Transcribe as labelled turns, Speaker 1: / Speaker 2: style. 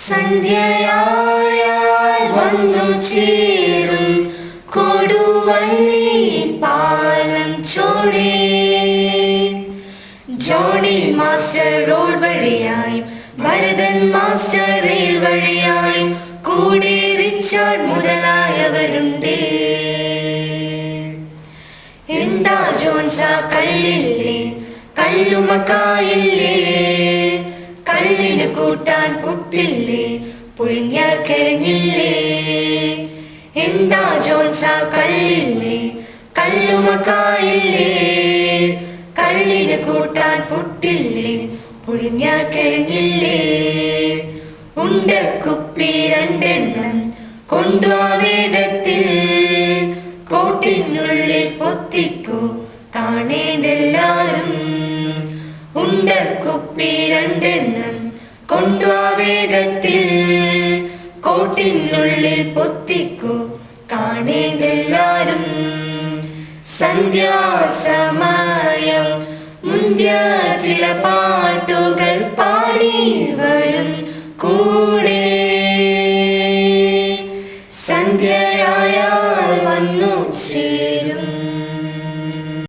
Speaker 1: സന്ധ്യയായാൽ വന്നു ചേരും കൊടുവള്ളി പാലം ചോടേ. ജോണി മാസ്റ്റർ റോഡ് വഴിയായി, ഭരതൻ മാസ്റ്റർ റെയിൽ വഴിയായി, കൂടെ റിച്ചാർഡ് മുതലായവരുണ്ടേ. എന്താ ജോൺസ കള്ളില്ലേ, കല്ലുമക്കായില്ലേ, കള്ളിന് കൂട്ടാൻ പുട്ടില്ലേ, പുഴുങ്ങിയ കിഴങ്ങില്ലേ. എന്താ ജോൺസ കള്ളില്ലേ, കല്ലുമക്കായില്ലേ, കള്ളിന് കൂട്ടാൻ പുട്ടില്ലേ, പുഴുങ്ങിയ കിഴങ്ങില്ലേ. ഉണ്ട കുപ്പി രണ്ടെണ്ണം കൊണ്ടുവാ വേഗത്തിൽ, കോട്ടിനുള്ളിൽ പൊത്തിക്കോ കാണേണ്ടെല്ലാരും. ഉണ്ട കുപ്പി രണ്ടെണ്ണം കൊണ്ടുവാ വേഗത്തിൽ, കോട്ടിനുള്ളിൽ പൊത്തിക്കോ കാണേണ്ടെല്ലാരും. സന്ധ്യാസമയം മുന്തിയ ചില പാട്ടുകൾ പാടി വരും കൂടെ. സന്ധ്യയായാൽ വന്നു ചേരും.